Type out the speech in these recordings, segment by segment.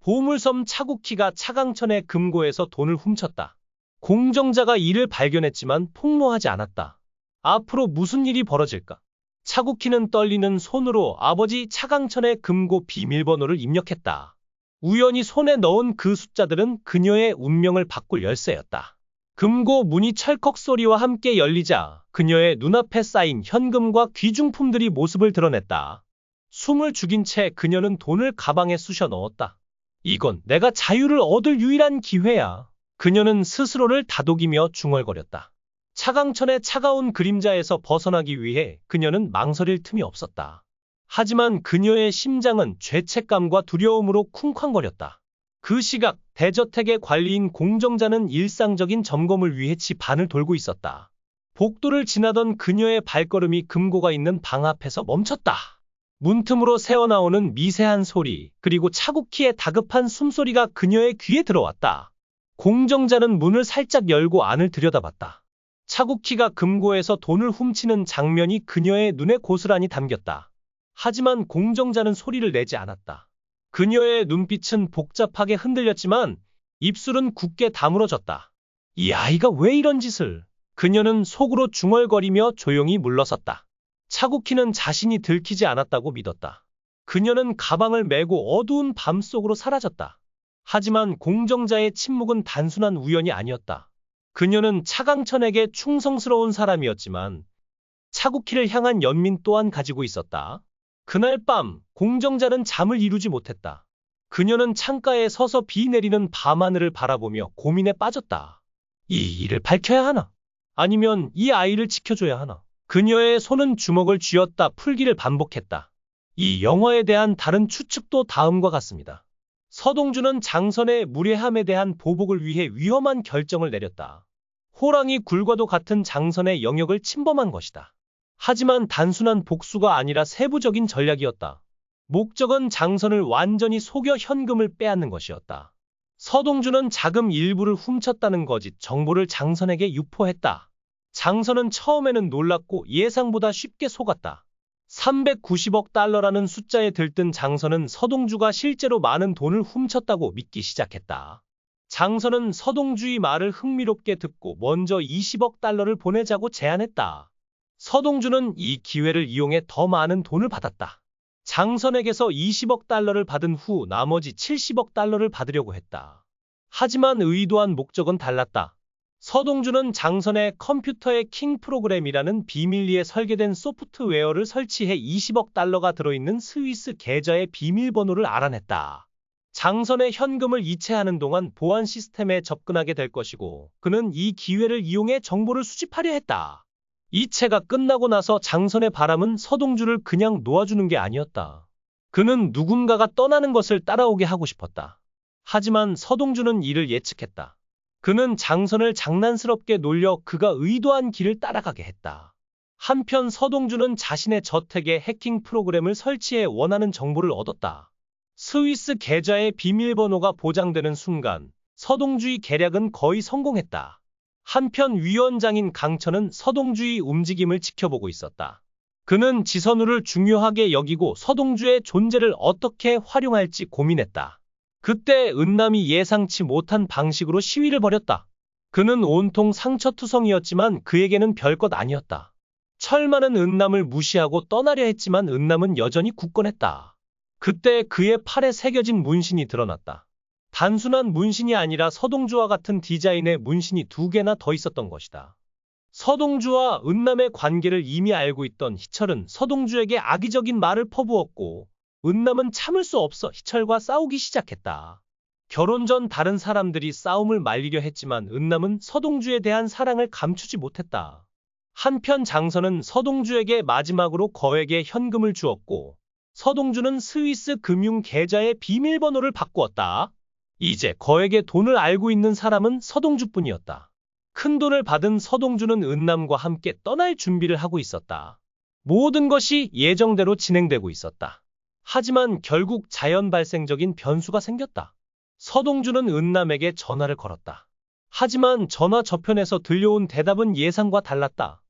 보물섬 차국희가 차강천의 금고에서 돈을 훔쳤다. 공정자가 이를 발견했지만 폭로하지 않았다. 앞으로 무슨 일이 벌어질까? 차국희는 떨리는 손으로 아버지 차강천의 금고 비밀번호를 입력했다. 우연히 손에 넣은 그 숫자들은 그녀의 운명을 바꿀 열쇠였다. 금고 문이 철컥 소리와 함께 열리자 그녀의 눈앞에 쌓인 현금과 귀중품들이 모습을 드러냈다. 숨을 죽인 채 그녀는 돈을 가방에 쑤셔 넣었다. 이건 내가 자유를 얻을 유일한 기회야. 그녀는 스스로를 다독이며 중얼거렸다. 차강천의 차가운 그림자에서 벗어나기 위해 그녀는 망설일 틈이 없었다. 하지만 그녀의 심장은 죄책감과 두려움으로 쿵쾅거렸다. 그 시각 대저택의 관리인 공정자는 일상적인 점검을 위해 집 안을 돌고 있었다. 복도를 지나던 그녀의 발걸음이 금고가 있는 방 앞에서 멈췄다. 문틈으로 새어나오는 미세한 소리, 그리고 차국희의 다급한 숨소리가 그녀의 귀에 들어왔다. 공정자는 문을 살짝 열고 안을 들여다봤다. 차국희가 금고에서 돈을 훔치는 장면이 그녀의 눈에 고스란히 담겼다. 하지만 공정자는 소리를 내지 않았다. 그녀의 눈빛은 복잡하게 흔들렸지만 입술은 굳게 다물어졌다. 이 아이가 왜 이런 짓을? 그녀는 속으로 중얼거리며 조용히 물러섰다. 차국희는 자신이 들키지 않았다고 믿었다. 그녀는 가방을 메고 어두운 밤 속으로 사라졌다. 하지만 공정자의 침묵은 단순한 우연이 아니었다. 그녀는 차강천에게 충성스러운 사람이었지만 차국희를 향한 연민 또한 가지고 있었다. 그날 밤 공정자는 잠을 이루지 못했다. 그녀는 창가에 서서 비 내리는 밤하늘을 바라보며 고민에 빠졌다. 이 일을 밝혀야 하나? 아니면 이 아이를 지켜줘야 하나? 그녀의 손은 주먹을 쥐었다 풀기를 반복했다. 이 영화에 대한 다른 추측도 다음과 같습니다. 서동주는 장선의 무례함에 대한 보복을 위해 위험한 결정을 내렸다. 호랑이 굴과도 같은 장선의 영역을 침범한 것이다. 하지만 단순한 복수가 아니라 세부적인 전략이었다. 목적은 장선을 완전히 속여 현금을 빼앗는 것이었다. 서동주는 자금 일부를 훔쳤다는 거짓 정보를 장선에게 유포했다. 장선은 처음에는 놀랐고 예상보다 쉽게 속았다. 390억 달러라는 숫자에 들뜬 장선은 서동주가 실제로 많은 돈을 훔쳤다고 믿기 시작했다. 장선은 서동주의 말을 흥미롭게 듣고 먼저 20억 달러를 보내자고 제안했다. 서동주는 이 기회를 이용해 더 많은 돈을 받았다. 장선에게서 20억 달러를 받은 후 나머지 70억 달러를 받으려고 했다. 하지만 의도한 목적은 달랐다. 서동주는 장선의 컴퓨터에 킹 프로그램이라는 비밀리에 설계된 소프트웨어를 설치해 20억 달러가 들어있는 스위스 계좌의 비밀번호를 알아냈다. 장선의 현금을 이체하는 동안 보안 시스템에 접근하게 될 것이고 그는 이 기회를 이용해 정보를 수집하려 했다. 이체가 끝나고 나서 장선의 바람은 서동주를 그냥 놓아주는 게 아니었다. 그는 누군가가 떠나는 것을 따라오게 하고 싶었다. 하지만 서동주는 이를 예측했다. 그는 장선을 장난스럽게 놀려 그가 의도한 길을 따라가게 했다. 한편 서동주는 자신의 저택에 해킹 프로그램을 설치해 원하는 정보를 얻었다. 스위스 계좌의 비밀번호가 보장되는 순간 서동주의 계략은 거의 성공했다. 한편 위원장인 강천은 서동주의 움직임을 지켜보고 있었다. 그는 지선우를 중요하게 여기고 서동주의 존재를 어떻게 활용할지 고민했다. 그때 은남이 예상치 못한 방식으로 시위를 벌였다. 그는 온통 상처투성이었지만 그에게는 별것 아니었다. 철만은 은남을 무시하고 떠나려 했지만 은남은 여전히 굳건했다. 그때 그의 팔에 새겨진 문신이 드러났다. 단순한 문신이 아니라 서동주와 같은 디자인의 문신이 2개나 더 있었던 것이다. 서동주와 은남의 관계를 이미 알고 있던 희철은 서동주에게 악의적인 말을 퍼부었고 은남은 참을 수 없어 희철과 싸우기 시작했다. 결혼 전 다른 사람들이 싸움을 말리려 했지만 은남은 서동주에 대한 사랑을 감추지 못했다. 한편 장선은 서동주에게 마지막으로 거액의 현금을 주었고 서동주는 스위스 금융 계좌의 비밀번호를 바꾸었다. 이제 거액의 돈을 알고 있는 사람은 서동주뿐이었다. 큰 돈을 받은 서동주는 은남과 함께 떠날 준비를 하고 있었다. 모든 것이 예정대로 진행되고 있었다. 하지만 결국 자연 발생적인 변수가 생겼다. 서동주는 은남에게 전화를 걸었다. 하지만 전화 저편에서 들려온 대답은 예상과 달랐다.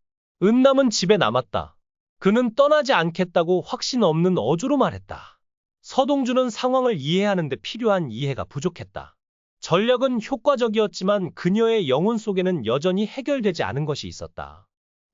은남은 집에 남았다. 그는 떠나지 않겠다고 확신 없는 어조로 말했다. 서동주는 상황을 이해하는데 필요한 이해가 부족했다. 전략은 효과적이었지만 그녀의 영혼 속에는 여전히 해결되지 않은 것이 있었다.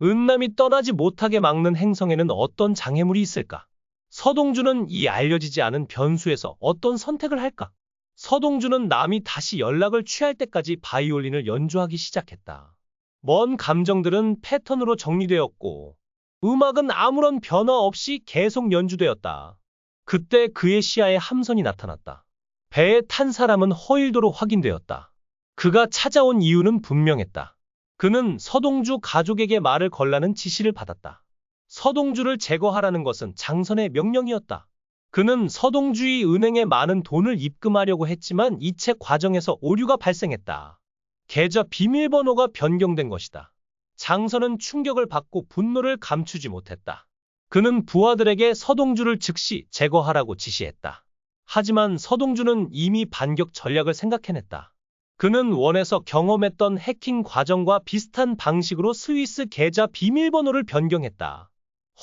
은남이 떠나지 못하게 막는 행성에는 어떤 장애물이 있을까? 서동주는 이 알려지지 않은 변수에서 어떤 선택을 할까? 서동주는 남이 다시 연락을 취할 때까지 바이올린을 연주하기 시작했다. 먼 감정들은 패턴으로 정리되었고, 음악은 아무런 변화 없이 계속 연주되었다. 그때 그의 시야에 함선이 나타났다. 배에 탄 사람은 허일도로 확인되었다. 그가 찾아온 이유는 분명했다. 그는 서동주 가족에게 말을 걸라는 지시를 받았다. 서동주를 제거하라는 것은 장선의 명령이었다. 그는 서동주의 은행에 많은 돈을 입금하려고 했지만 이체 과정에서 오류가 발생했다. 계좌 비밀번호가 변경된 것이다. 장선은 충격을 받고 분노를 감추지 못했다. 그는 부하들에게 서동주를 즉시 제거하라고 지시했다. 하지만 서동주는 이미 반격 전략을 생각해냈다. 그는 원에서 경험했던 해킹 과정과 비슷한 방식으로 스위스 계좌 비밀번호를 변경했다.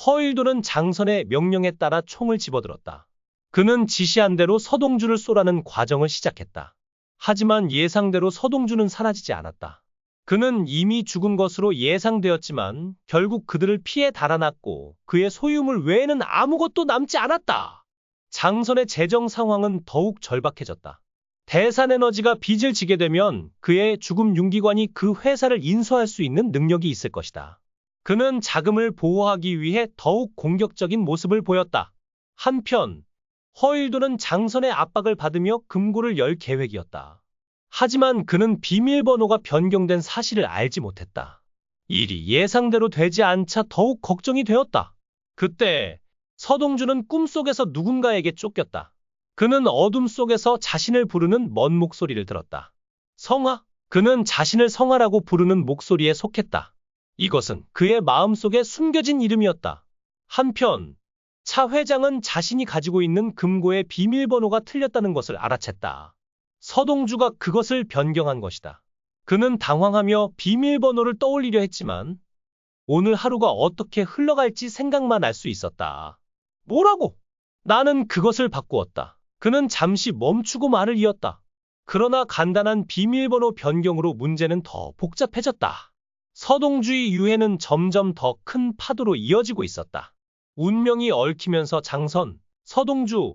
허일도는 장선의 명령에 따라 총을 집어들었다. 그는 지시한 대로 서동주를 쏘라는 과정을 시작했다. 하지만 예상대로 서동주는 사라지지 않았다. 그는 이미 죽은 것으로 예상되었지만 결국 그들을 피해 달아났고 그의 소유물 외에는 아무것도 남지 않았다. 장선의 재정 상황은 더욱 절박해졌다. 대산에너지가 빚을 지게 되면 그의 죽음 윤기관이 그 회사를 인수할 수 있는 능력이 있을 것이다. 그는 자금을 보호하기 위해 더욱 공격적인 모습을 보였다. 한편 허일도는 장선의 압박을 받으며 금고를 열 계획이었다. 하지만 그는 비밀번호가 변경된 사실을 알지 못했다. 일이 예상대로 되지 않자 더욱 걱정이 되었다. 그때 서동주는 꿈속에서 누군가에게 쫓겼다. 그는 어둠 속에서 자신을 부르는 먼 목소리를 들었다. 성아? 그는 자신을 성아라고 부르는 목소리에 속했다. 이것은 그의 마음속에 숨겨진 이름이었다. 한편 차 회장은 자신이 가지고 있는 금고의 비밀번호가 틀렸다는 것을 알아챘다. 서동주가 그것을 변경한 것이다. 그는 당황하며 비밀번호를 떠올리려 했지만 오늘 하루가 어떻게 흘러갈지 생각만 할 수 있었다. 뭐라고? 나는 그것을 바꾸었다. 그는 잠시 멈추고 말을 이었다. 그러나 간단한 비밀번호 변경으로 문제는 더 복잡해졌다. 서동주의 유해는 점점 더 큰 파도로 이어지고 있었다. 운명이 얽히면서 장선, 서동주,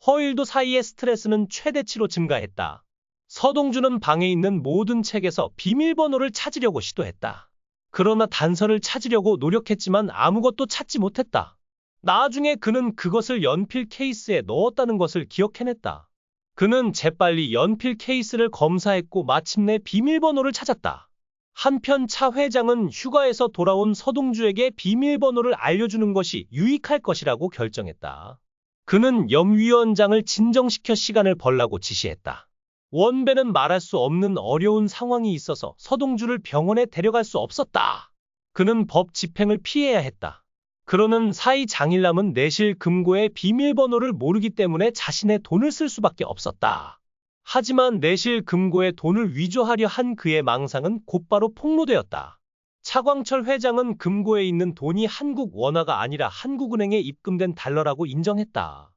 허일도 사이의 스트레스는 최대치로 증가했다. 서동주는 방에 있는 모든 책에서 비밀번호를 찾으려고 시도했다. 그러나 단서를 찾으려고 노력했지만 아무것도 찾지 못했다. 나중에 그는 그것을 연필 케이스에 넣었다는 것을 기억해냈다. 그는 재빨리 연필 케이스를 검사했고 마침내 비밀번호를 찾았다. 한편 차 회장은 휴가에서 돌아온 서동주에게 비밀번호를 알려주는 것이 유익할 것이라고 결정했다. 그는 염위원장을 진정시켜 시간을 벌라고 지시했다. 원배는 말할 수 없는 어려운 상황이 있어서 서동주를 병원에 데려갈 수 없었다. 그는 법 집행을 피해야 했다. 그러는 사이 장일남은 내실 금고의 비밀번호를 모르기 때문에 자신의 돈을 쓸 수밖에 없었다. 하지만 내실 금고에 돈을 위조하려 한 그의 망상은 곧바로 폭로되었다. 차광철 회장은 금고에 있는 돈이 한국 원화가 아니라 한국은행에 입금된 달러라고 인정했다.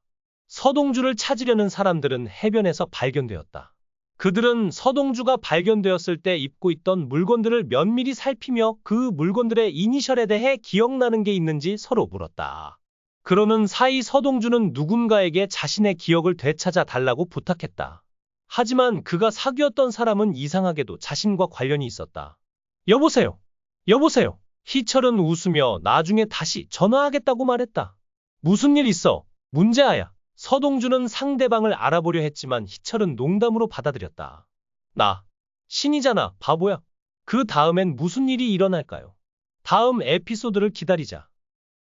서동주를 찾으려는 사람들은 해변에서 발견되었다. 그들은 서동주가 발견되었을 때 입고 있던 물건들을 면밀히 살피며 그 물건들의 이니셜에 대해 기억나는 게 있는지 서로 물었다. 그러는 사이 서동주는 누군가에게 자신의 기억을 되찾아 달라고 부탁했다. 하지만 그가 사귀었던 사람은 이상하게도 자신과 관련이 있었다. 여보세요. 여보세요. 희철은 웃으며 나중에 다시 전화하겠다고 말했다. 무슨 일 있어? 문제아야. 서동주는 상대방을 알아보려 했지만 희철은 농담으로 받아들였다. 나 신이잖아, 바보야. 그 다음엔 무슨 일이 일어날까요? 다음 에피소드를 기다리자.